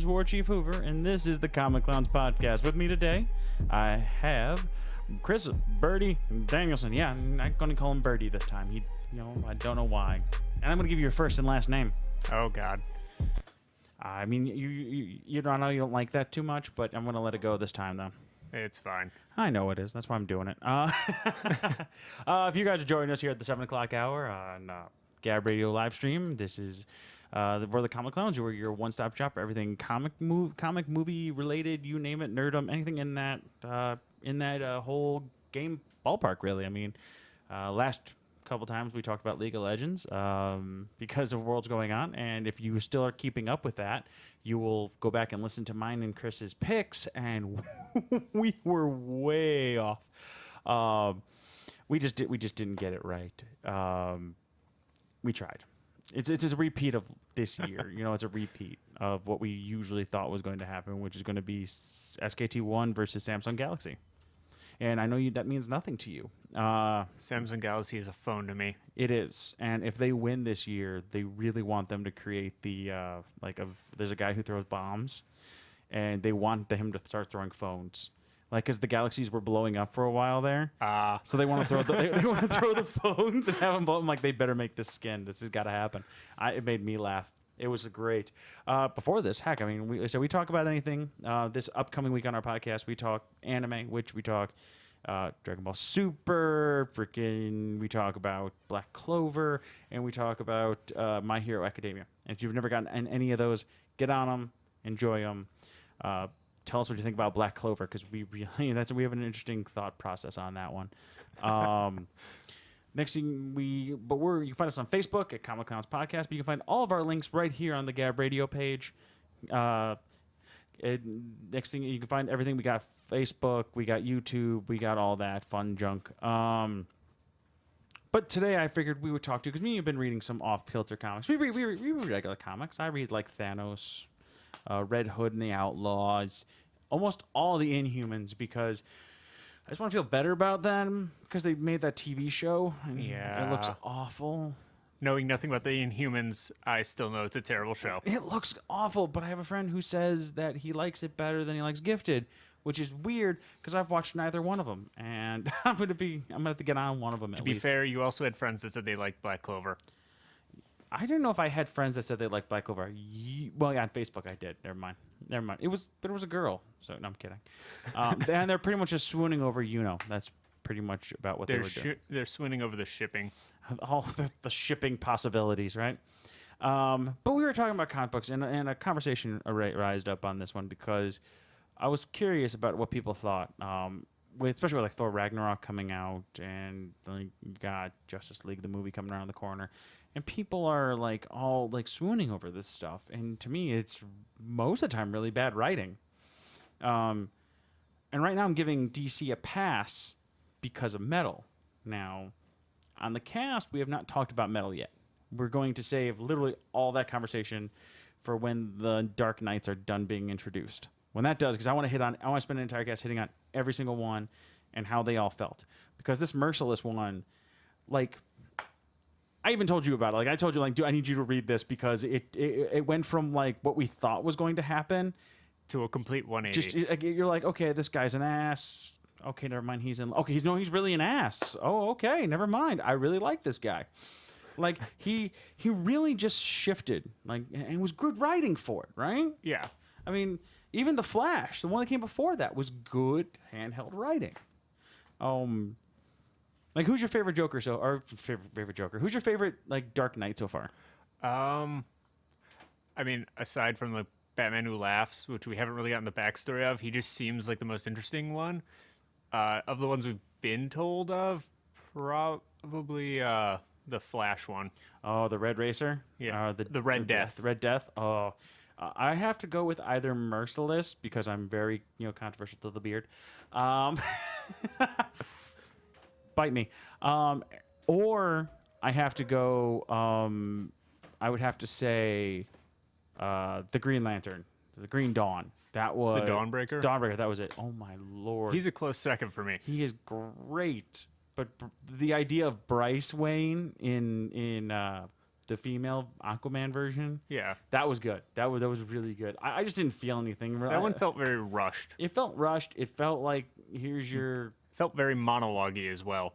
War Chief Hoover, and this is the Comic Clowns Podcast. With me today, I have Chris Birdie Danielson. Yeah, I'm not going to call him Birdie this time. I don't know why. And I'm going to give you your first and last name. Oh, God. I mean, you don't know you don't like that too much, but I'm going to let it go this time, though. It's fine. I know it is. That's why I'm doing it. If you guys are joining us here at the 7 o'clock hour on Gab Radio live stream, this is we're the Comic Clowns. We're your one-stop shop for everything comic movie related, you name it, nerdum, anything in that whole game ballpark, really. I mean, last couple times we talked about League of Legends because of Worlds going on, and if you still are keeping up with that, you will go back and listen to mine and Chris's picks, and we were way off. We just didn't get it right. We tried. It's a repeat of this year. It's a repeat of what we usually thought was going to happen, which is going to be SKT1 versus Samsung Galaxy. And I know that means nothing to you. Samsung Galaxy is a phone to me. It is. And if they win this year, they really want them to create the, there's a guy who throws bombs, and they want him to start throwing phones. Because the galaxies were blowing up for a while there. So they want to throw they want to throw the phones and have them blow. I'm like, they better make this skin. This has got to happen. It made me laugh. It was great. Before this, heck, I mean, we talk about anything. This upcoming week on our podcast, we talk anime, which we talk Dragon Ball Super, we talk about Black Clover, and we talk about My Hero Academia. And if you've never gotten any of those, get on them, enjoy them. Tell us what you think about Black Clover, because we have an interesting thought process on that one. Next thing you can find us on Facebook at Comic Clowns Podcast, but you can find all of our links right here on the Gab Radio page. Next thing you can find everything. We got Facebook, we got YouTube, we got all that fun junk. But today I figured we would talk to you, because me and you've been reading some off-kilter comics. We read regular comics. I read like Thanos, Red Hood and the Outlaws, almost all the Inhumans, because I just want to feel better about them because they made that TV show and it looks awful. Knowing nothing about the Inhumans, I still know it's a terrible show. It looks awful, but I have a friend who says that he likes it better than he likes Gifted, which is weird because I've watched neither one of them, and I'm gonna have to get on one of them at least. To be fair, you also had friends that said they liked Black Clover. I didn't know if I had friends that said they liked Black Clover. Well, yeah, on Facebook I did. Never mind. It was a girl. So no, I'm kidding. And they're pretty much just swooning over That's pretty much about what they were doing. They're swooning over the shipping. All the shipping possibilities, right? But we were talking about comic books, and a conversation rised up on this one because I was curious about what people thought. Especially with like Thor Ragnarok coming out, and you got Justice League, the movie, coming around the corner. And people are like all like swooning over this stuff, and to me, it's most of the time really bad writing. And right now, I'm giving DC a pass because of Metal. Now, on the cast, we have not talked about Metal yet. We're going to save literally all that conversation for when the Dark Knights are done being introduced. When that does, because I want to spend an entire cast hitting on every single one and how they all felt. Because this Merciless one, like, I even told you about it. Like, I told you, like, I need you to read this because it went from, like, what we thought was going to happen to a complete 180. You're like, okay, this guy's an ass. Okay, never mind. He's really an ass. Oh, okay, never mind. I really like this guy. Like, he really just shifted, like, and was good writing for it, right? Yeah. I mean, even The Flash, the one that came before that, was good handheld writing. Like, who's your favorite Joker favorite Joker? Who's your favorite, like, Dark Knight so far? I mean, aside from the Batman Who Laughs, which we haven't really gotten the backstory of, he just seems like the most interesting one. Of the ones we've been told of, probably the Flash one. Oh, the Red Racer? Yeah, the Red Death. The Red Death? Oh, I have to go with either Merciless, because I'm very, controversial to the beard. Bite me. Or I have to go, I would have to say the Green Lantern, the Green Dawn. That was... The Dawnbreaker? Dawnbreaker, that was it. Oh, my Lord. He's a close second for me. He is great. But the idea of Bryce Wayne in the female Aquaman version. Yeah. That was good. That was really good. I just didn't feel anything. That one felt very rushed. It felt rushed. It felt like here's your Felt very monologue-y as well.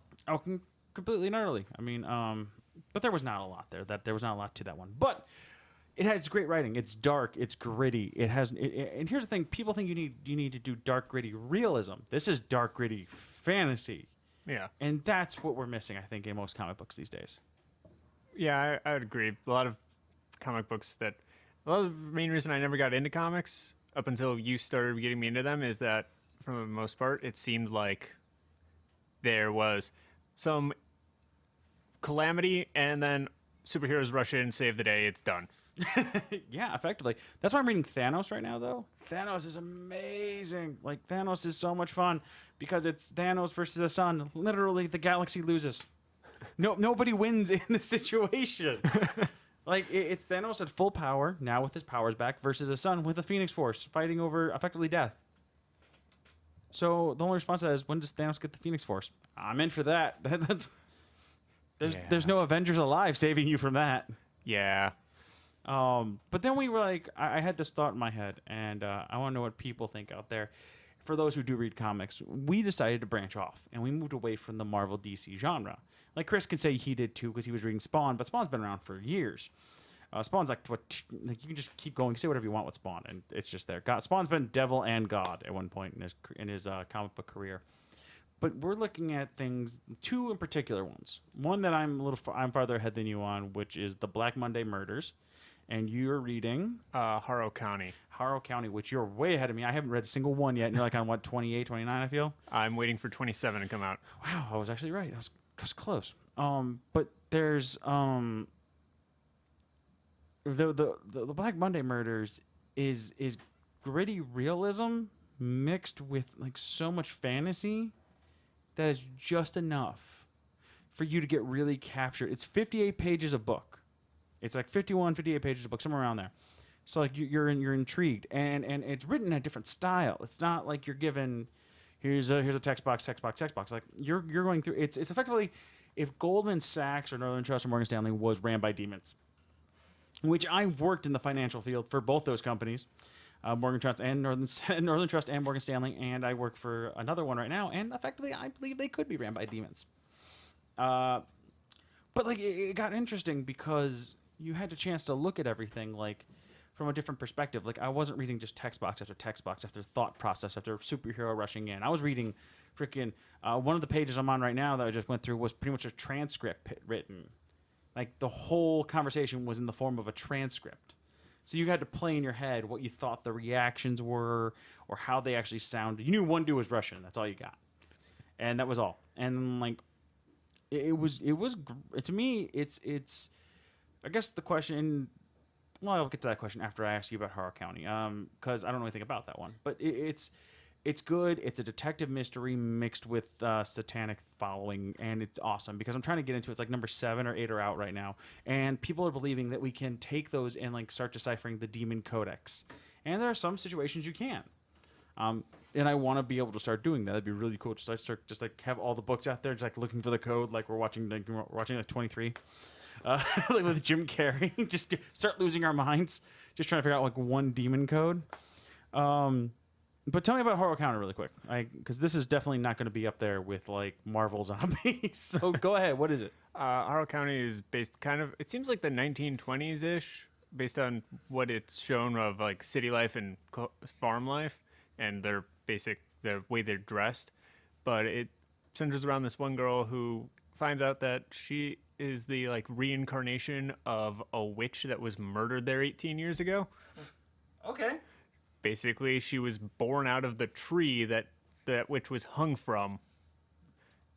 completely and utterly. I mean, but there was not a lot there. There was not a lot to that one. But it has great writing. It's dark. It's gritty. It has. And here's the thing: people think you need to do dark, gritty realism. This is dark, gritty fantasy. Yeah. And that's what we're missing, I think, in most comic books these days. Yeah, I would agree. A lot of comic books that... A lot of the main reason I never got into comics up until you started getting me into them is that, for the most part, it seemed like there was some calamity and then superheroes rush in and save the day. It's done. Yeah, effectively. That's why I'm reading Thanos right now, though. Thanos is amazing. Like, Thanos is so much fun because it's Thanos versus the sun. Literally, the galaxy loses. Nobody wins in this situation. Like, it's Thanos at full power, now with his powers back, versus the sun with the Phoenix Force, fighting over, effectively, death. So, the only response to that is, when does Thanos get the Phoenix Force? I'm in for that. There's no Avengers alive saving you from that. Yeah. But then we were like, I had this thought in my head, and I want to know what people think out there. For those who do read comics, we decided to branch off, and we moved away from the Marvel DC genre. Like Chris can say he did too, because he was reading Spawn, but Spawn's been around for years. Spawn's like like you can just keep going, say whatever you want with Spawn, and it's just there. Spawn's been devil and god at one point in his comic book career. But we're looking at things, two in particular ones. One that I'm farther ahead than you on, which is the Black Monday Murders. And you're reading Harrow County. Harrow County, which you're way ahead of me. I haven't read a single one yet. And you're like on what, 28, 29, I feel? I'm waiting for 27 to come out. Wow, I was actually right. I was close. But there's the Black Monday Murders is gritty realism mixed with like so much fantasy that is just enough for you to get really captured. It's 58 pages a book. It's like 51, 58 pages a book, somewhere around there. So like you're intrigued, and it's written in a different style. It's not like you're given here's a text box. Like you're going through. It's effectively if Goldman Sachs or Northern Trust or Morgan Stanley was ran by demons, which I've worked in the financial field for both those companies, Morgan Trust and Northern Trust and Morgan Stanley, and I work for another one right now, and effectively I believe they could be ran by demons. But like it got interesting because you had a chance to look at everything like from a different perspective. Like I wasn't reading just text box after text box after thought process after superhero rushing in. I was reading freaking one of the pages I'm on right now that I just went through was pretty much a transcript written. Like the whole conversation was in the form of a transcript. So you had to play in your head what you thought the reactions were or how they actually sounded. You knew one dude was Russian. That's all you got. And that was all. And like it was to me it's I guess the question. Well, I'll get to that question after I ask you about Harrow County, because I don't know anything about that one. But it's good. It's a detective mystery mixed with satanic following, and it's awesome because I'm trying to get into it. It's like number 7 or 8 are out right now, and people are believing that we can take those and like start deciphering the demon codex. And there are some situations you can. And I want to be able to start doing that. That'd be really cool. Just like have all the books out there, just like looking for the code, like we're watching like 23. Like with Jim Carrey, just start losing our minds, just trying to figure out like one demon code. But tell me about Harrow County really quick, because this is definitely not going to be up there with like Marvel Zombies. So go ahead, what is it? Harrow County is based kind of, it seems like the 1920s ish, based on what it's shown of like city life and farm life and the way they're dressed. But it centers around this one girl who finds out that she is the like reincarnation of a witch that was murdered there 18 years ago. Okay. Basically, she was born out of the tree that witch was hung from.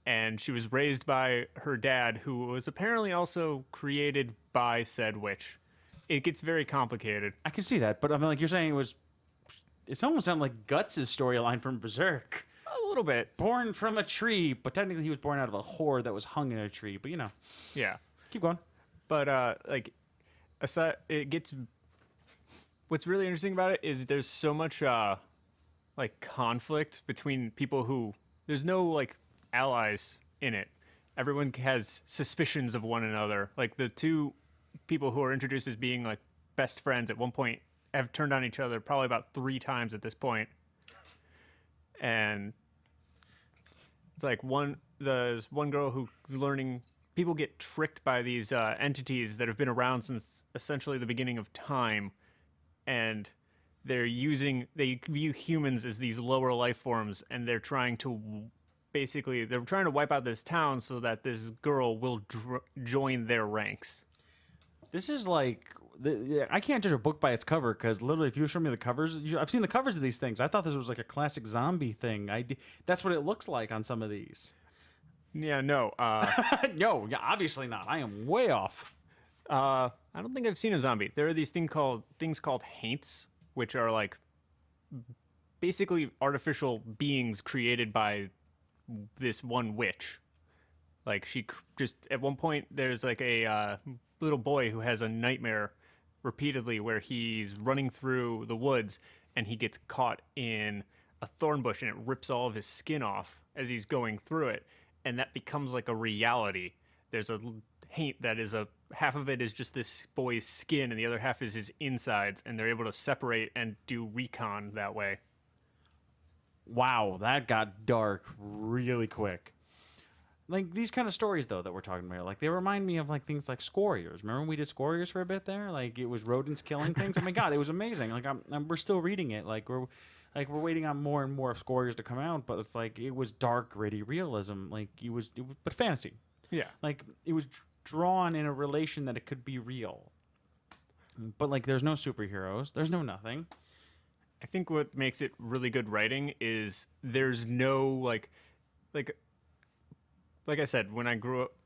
And she was raised by her dad, who was apparently also created by said witch. It gets very complicated. I can see that, but I mean, like you're saying, it's almost sounded like Guts' storyline from Berserk. A little bit. Born from a tree, but technically he was born out of a whore that was hung in a tree. But you know, yeah. Keep going. But like, aside, it gets. What's really interesting about it is there's so much like conflict between people who there's no like allies in it. Everyone has suspicions of one another. Like the two people who are introduced as being like best friends at one point have turned on each other probably about 3 times at this point. And it's like there's one girl who's learning. People get tricked by these entities that have been around since essentially the beginning of time, and they view humans as these lower life forms, and they're trying to wipe out this town so that this girl will join their ranks. This is like I can't judge a book by its cover because literally, if you show me the covers, I've seen the covers of these things. I thought this was like a classic zombie thing. That's what it looks like on some of these. Yeah, no. No, yeah, obviously not. I am way off. I don't think I've seen a zombie. There are these things called haints, which are like basically artificial beings created by this one witch. Like just at one point, there's like a little boy who has a nightmare repeatedly where he's running through the woods and he gets caught in a thorn bush and it rips all of his skin off as he's going through it, and that becomes like a reality. There's a haint that is half of it is just this boy's skin and the other half is his insides, and they're able to separate and do recon that way. Wow, that got dark really quick. Like these kind of stories though that we're talking about, like they remind me of like things like Scoriers. Remember when we did Scoriers for a bit there? Like it was rodents killing things. Oh my god, it was amazing. Like we're still reading it. Like we're waiting on more and more of Scoriers to come out, but it's like it was dark, gritty realism. Like it was but fantasy. Yeah. Like it was drawn in a relation that it could be real. But like there's no superheroes. There's no nothing. I think what makes it really good writing is there's no like I said, when I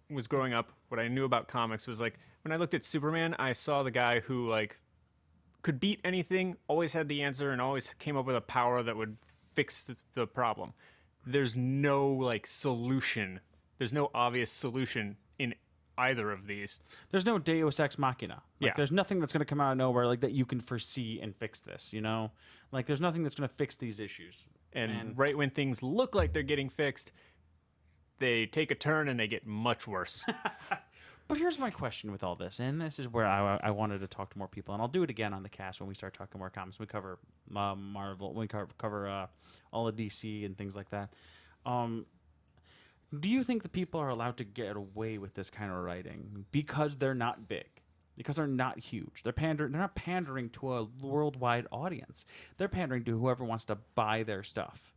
was growing up, what I knew about comics was like when I looked at Superman, I saw the guy who like could beat anything, always had the answer, and always came up with a power that would fix the problem. There's no like solution. There's no obvious solution in either of these. There's no Deus Ex Machina. Like, Yeah. there's nothing that's going to come out of nowhere like that you can foresee and fix this, you know? Like there's nothing that's going to fix these issues. And right when things look like they're getting fixed, they take a turn and they get much worse. But here's my question with all this, and this is where I wanted to talk to more people, and I'll do it again on the cast when we start talking more comics. We cover Marvel, we cover all of DC and things like that. Do you think the people are allowed to get away with this kind of writing because they're not big? Because they're not huge. They're not pandering to a worldwide audience. They're pandering to whoever wants to buy their stuff.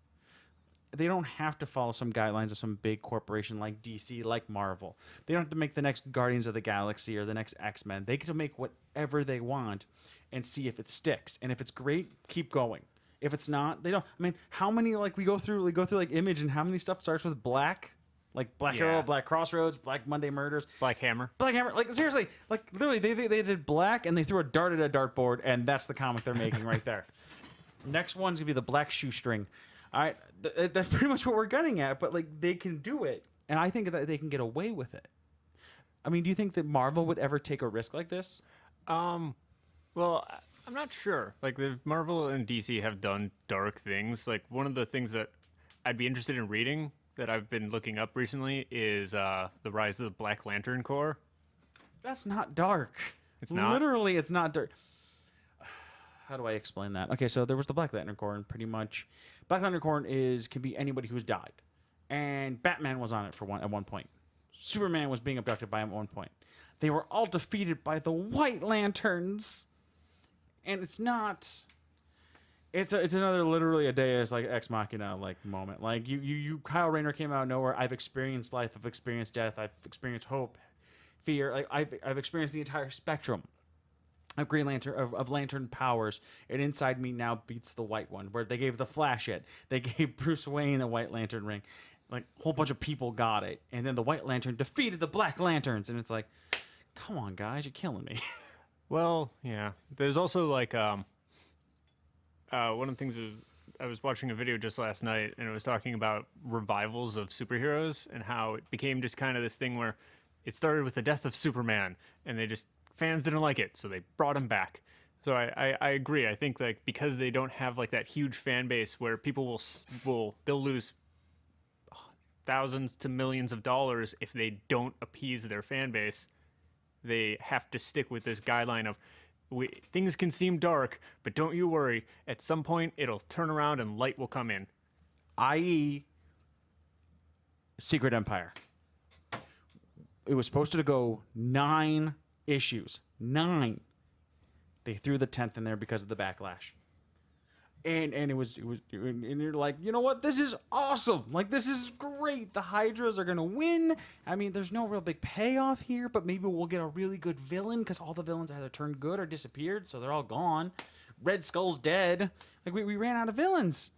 They don't have to follow some guidelines of some big corporation like DC, like Marvel. They don't have to make the next Guardians of the Galaxy or the next X-Men. They get to make whatever they want and see if it sticks. And if it's great, keep going. If it's not, they don't. I mean, how many like we go through like Image, and how many stuff starts with black? Like Black Yeah. Arrow, Black Crossroads, Black Monday Murders. Black Hammer. Black Hammer, like seriously, like literally, they did black and they threw a dart at a dartboard, and that's the comic they're making right there. Next one's gonna be the Black Shoestring. All right, that's pretty much what we're gunning at, but like they can do it, and I think that they can get away with it. I mean, do you think that Marvel would ever take a risk like this? Well, I'm not sure. Like, the Marvel and DC have done dark things. Like, one of the things that I'd be interested in reading that I've been looking up recently is The Rise of the Black Lantern Corps. That's not dark. It's not? Literally, it's not dark. How do I explain that? Okay, so there was the Black Lantern Corps, and pretty much Black Lantern Corps can be anybody who's died, and Batman was on it at one point. Superman was being abducted by him at one point. They were all defeated by the White Lanterns, and it's not. It's another literally a Deus like Ex Machina like moment. Like you Kyle Rayner came out of nowhere. I've experienced life. I've experienced death. I've experienced hope, fear. Like I've experienced the entire spectrum of Green Lantern of Lantern powers, and inside me now beats the white one. Where they gave the Flash it, they gave Bruce Wayne the White Lantern ring, like a whole bunch of people got it, and then the White Lantern defeated the Black Lanterns, and it's like, come on guys, you're killing me. Well, yeah. There's also like one of the things I was watching a video just last night, and it was talking about revivals of superheroes and how it became just kind of this thing where it started with the death of Superman, and fans didn't like it, so they brought him back. So I agree. I think like because they don't have like that huge fan base where people they'll lose thousands to millions of dollars if they don't appease their fan base. they have to stick with this guideline of things can seem dark, but don't you worry. At some point, it'll turn around and light will come in. I.e., Secret Empire. It was supposed to go 9 issues. 9. They threw the 10th in there because of the backlash. And and you're like, you know what? This is awesome. Like, this is great. The Hydras are gonna win. I mean, there's no real big payoff here, but maybe we'll get a really good villain because all the villains either turned good or disappeared, so they're all gone. Red Skull's dead. Like, we ran out of villains.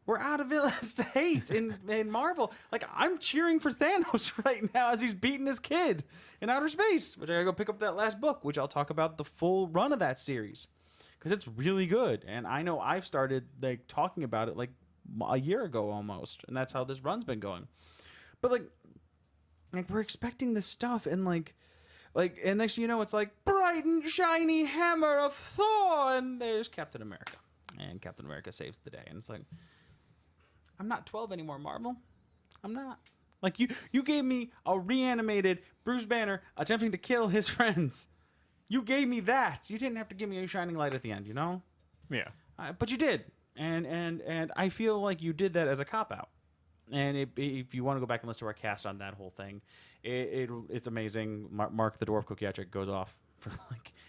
We're out of villains to hate in Marvel. Like, I'm cheering for Thanos right now as he's beating his kid in outer space. Which I gotta go pick up that last book, which I'll talk about the full run of that series. Because it's really good. And I know I've started like talking about it like a year ago almost. And that's how this run's been going. But like we're expecting this stuff and like and next thing you know, it's like bright and shiny hammer of Thor, and there's Captain America. And Captain America saves the day. And it's like, I'm not 12 anymore, Marvel. I'm not. Like, you gave me a reanimated Bruce Banner attempting to kill his friends. You gave me that. You didn't have to give me a shining light at the end, you know? Yeah. But you did. And I feel like you did that as a cop-out. And if you want to go back and listen to our cast on that whole thing, it's amazing. Mark the Dwarf Kokiachik goes off. For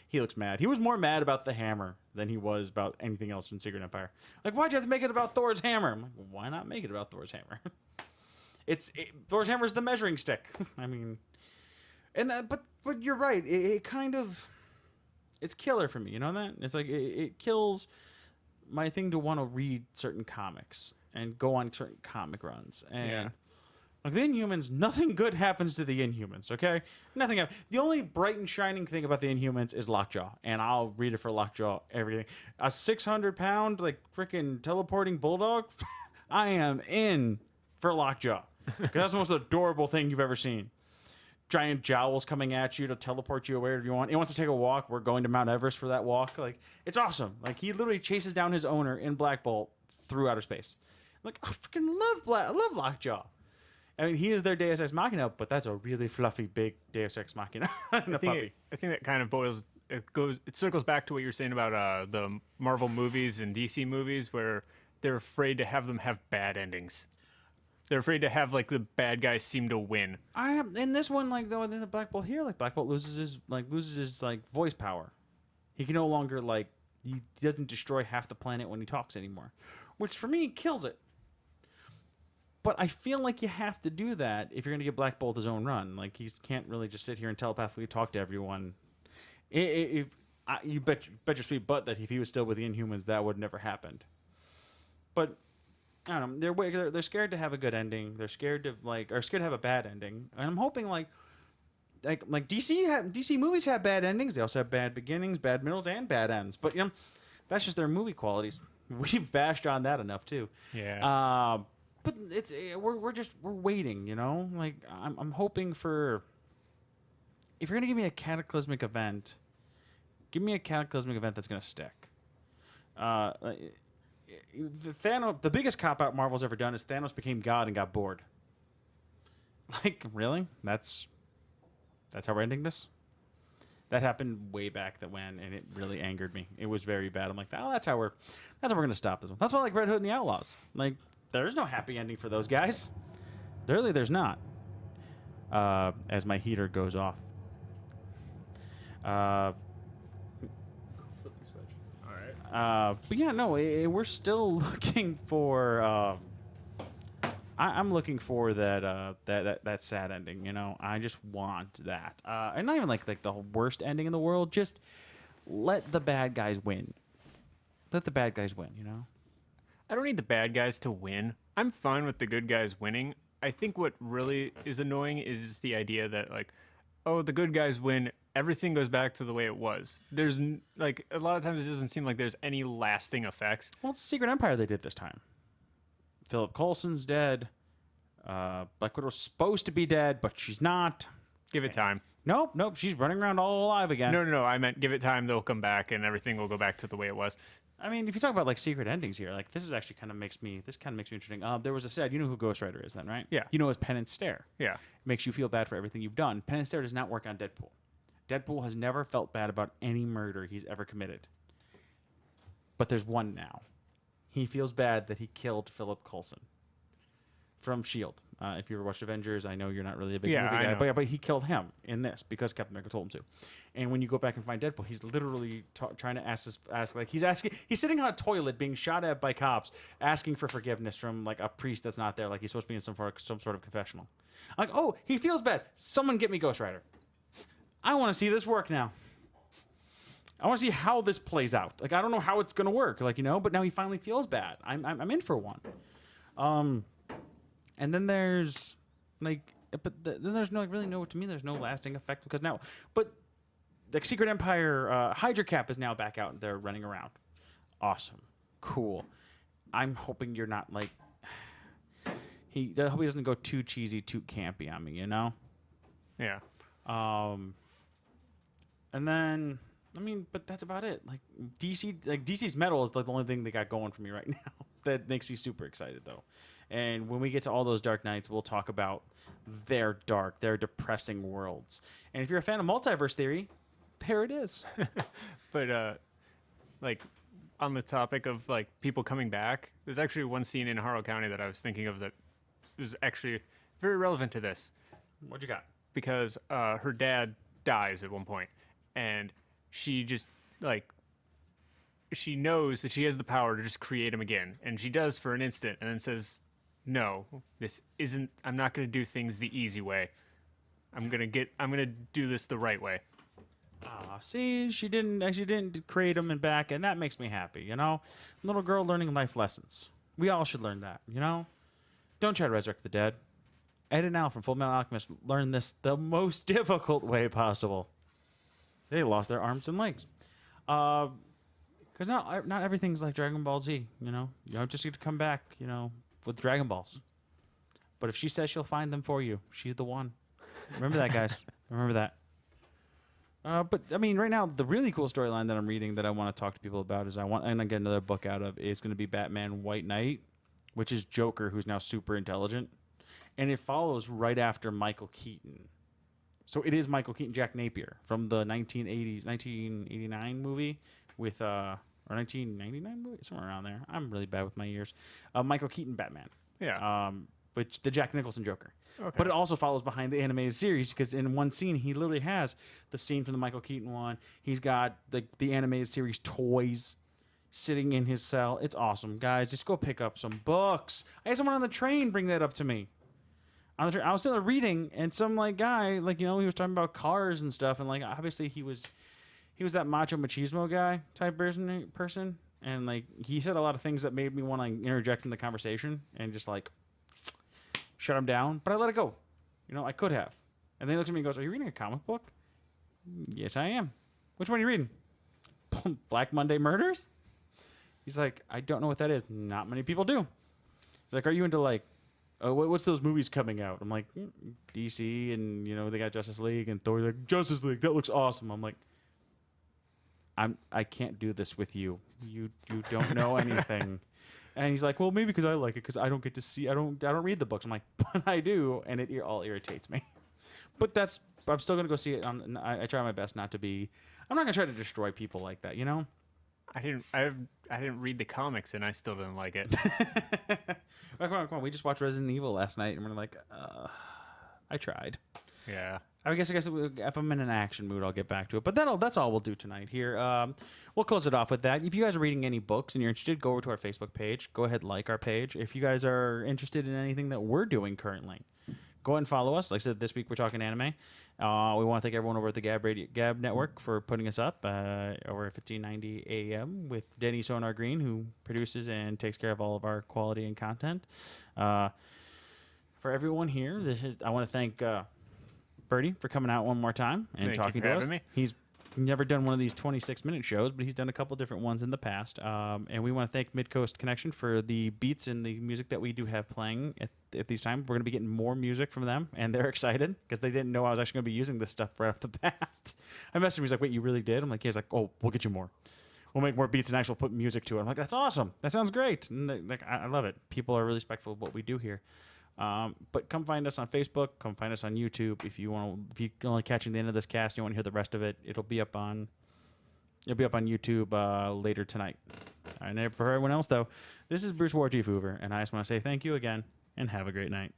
he looks mad. He was more mad about the hammer than he was about anything else in Secret Empire. Like, why'd you have to make it about Thor's hammer? I'm like, well, why not make it about Thor's hammer? Thor's hammer is the measuring stick. I mean, and but you're right. It kind of, it's killer for me. You know that? It's like it kills my thing to want to read certain comics and go on certain comic runs. And Yeah. like the Inhumans, nothing good happens to the Inhumans, okay? Nothing. The only bright and shining thing about the Inhumans is Lockjaw, and I'll read it for Lockjaw, everything. A 600-pound, like, freaking teleporting bulldog? I am in for Lockjaw. 'Cause that's the most adorable thing you've ever seen. Giant jowls coming at you to teleport you wherever you want. He wants to take a walk. We're going to Mount Everest for that walk. Like, it's awesome. Like, he literally chases down his owner in Black Bolt through outer space. Like, I freaking I love Lockjaw. I mean, he is their Deus Ex Machina, but that's a really fluffy, big Deus Ex Machina and a puppy. I think that kind of it circles back to what you're saying about the Marvel movies and DC movies, where they're afraid to have them have bad endings. They're afraid to have like the bad guys seem to win. I am in this one, like though in the Black Bolt here, like Black Bolt loses his voice power. He can no longer he doesn't destroy half the planet when he talks anymore, which for me kills it. But I feel like you have to do that if you're going to give Black Bolt his own run. Like, he can't really just sit here and telepathically talk to everyone. You bet your sweet butt that if he was still with the Inhumans, that would never happened. But I don't know. They're scared to have a good ending. They're scared to scared to have a bad ending. And I'm hoping like DC movies have bad endings. They also have bad beginnings, bad middles, and bad ends. But that's just their movie qualities. We've bashed on that enough too. Yeah. But we're waiting, Like I'm hoping for. If you're gonna give me a cataclysmic event, give me a cataclysmic event that's gonna stick. The biggest cop out Marvel's ever done is Thanos became God and got bored. Like, really? That's how we're ending this? That happened way back when, and it really angered me. It was very bad. I'm like, oh, that's how we're gonna stop this one. That's why I like Red Hood and the Outlaws. Like, there's no happy ending for those guys. Really, there's not. As my heater goes off. Flip the switch. All right. But yeah, no, we're still looking for. I'm looking for that sad ending. I just want that, and not even like the worst ending in the world. Just let the bad guys win. Let the bad guys win. I don't need the bad guys to win. I'm fine with the good guys winning. I think what really is annoying is the idea that the good guys win, everything goes back to the way it was. There's a lot of times it doesn't seem like there's any lasting effects. Well, it's Secret Empire they did this time. Philip Coulson's dead. Black Widow's supposed to be dead, but she's not. Give it time. Nope. She's running around all alive again. No. I meant give it time. They'll come back and everything will go back to the way it was. I mean, if you talk about secret endings here, this is actually kind of makes me interesting. There was a said, you know who Ghost Rider is then, right? Yeah. You know his Penance Stare. Yeah. It makes you feel bad for everything you've done. Penance Stare does not work on Deadpool. Deadpool has never felt bad about any murder he's ever committed. But there's one now. He feels bad that he killed Philip Coulson from S.H.I.E.L.D. If you ever watched Avengers, I know you're not really a big Yeah, movie I guy, know. but he killed him in this because Captain America told him to. And when you go back and find Deadpool, he's literally trying to ask he's sitting on a toilet being shot at by cops, asking for forgiveness from like a priest that's not there, like he's supposed to be in some sort of confessional. I'm like, oh, he feels bad. Someone get me Ghost Rider. I want to see this work now. I want to see how this plays out. Like, I don't know how it's gonna work, like, but now he finally feels bad. I'm in for one. And then there's then there's to me there's no lasting effect because now, but the Secret Empire Hydra Cap is now back out and they're running around. Awesome, cool. I'm hoping you're not like I hope he doesn't go too cheesy, too campy on me, Yeah. And then but that's about it. Like DC's metal is like the only thing they got going for me right now. That makes me super excited though. And when we get to all those Dark Knights, we'll talk about their dark, their depressing worlds. And if you're a fan of multiverse theory, there it is. But like on the topic of like people coming back, there's actually one scene in Harrow County that I was thinking of that is actually very relevant to this What you got? because her dad dies at one point, and she just like she knows that she has the power to just create him again, and she does for an instant, and then says, "No, this isn't. I'm not going to do things the easy way. I'm gonna do this the right way." See, she didn't create him and back, and that makes me happy. Little girl learning life lessons. We all should learn that. Don't try to resurrect the dead. Ed and Al from Full Metal Alchemist learned this the most difficult way possible. They lost their arms and legs. Because not everything's like Dragon Ball Z. You don't just get to come back. With Dragon Balls. But if she says she'll find them for you, she's the one. Remember that, guys. Remember that. But right now the really cool storyline that I'm reading that I want to talk to people about is and I get another book out of is going to be Batman White Knight, which is Joker, who's now super intelligent, and it follows right after Michael Keaton. So it is Michael Keaton, Jack Napier from the 1989 movie with or 1999 movie, somewhere around there. I'm really bad with my years. Michael Keaton Batman. Yeah. Which the Jack Nicholson Joker. Okay. But it also follows behind the animated series because in one scene he literally has the scene from the Michael Keaton one. He's got the animated series toys sitting in his cell. It's awesome, guys. Just go pick up some books. I had someone on the train bring that up to me. On the train, I was sitting there reading, and some guy he was talking about cars and stuff, and obviously he was that macho machismo guy type person, and he said a lot of things that made me want to interject in the conversation and just shut him down, but I let it go. I could have. And then he looks at me and goes, "Are you reading a comic book?" "Yes, I am." "Which one are you reading?" "Black Monday Murders?" He's like, "I don't know what that is." "Not many people do." He's like, "Are you into what's those movies coming out?" I'm like, DC, and they got Justice League, and Thor's like, "Justice League, that looks awesome." I'm like, I can't do this with you. You don't know anything. And he's like, "Well, maybe because I like it, because I don't get to see. I don't read the books." I'm like, "But I do, and it all irritates me." But I'm still gonna go see it. I try my best not to be. I'm not gonna try to destroy people like that. I didn't read the comics, and I still didn't like it. Come on. We just watched Resident Evil last night, and we're like, I tried. Yeah. I guess if I'm in an action mood, I'll get back to it. But that's all we'll do tonight here. We'll close it off with that. If you guys are reading any books and you're interested, go over to our Facebook page. Go ahead and like our page. If you guys are interested in anything that we're doing currently, go ahead and follow us. Like I said, this week we're talking anime. We want to thank everyone over at the Gab Network for putting us up over at 1590 AM with Denny Sonar Green, who produces and takes care of all of our quality and content. For everyone here, I want to thank Birdie for coming out one more time and Thank you talking for to us. having me. He's never done one of these 26-minute shows, but he's done a couple different ones in the past. And we want to thank Midcoast Connection for the beats and the music that we do have playing at these times. We're going to be getting more music from them, and they're excited because they didn't know I was actually going to be using this stuff right off the bat. I messaged him. He's like, "Wait, you really did?" I'm like, yeah. He's like, "Oh, we'll get you more. We'll make more beats and actually put music to it." I'm like, "That's awesome. That sounds great." And I love it. People are really respectful of what we do here. But come find us on Facebook. Come find us on YouTube. If you want, if you're only catching the end of this cast, you want to hear the rest of it, it'll be up on YouTube later tonight. All right, and for everyone else though, this is Bruce Warchief Hoover, and I just want to say thank you again, and have a great night.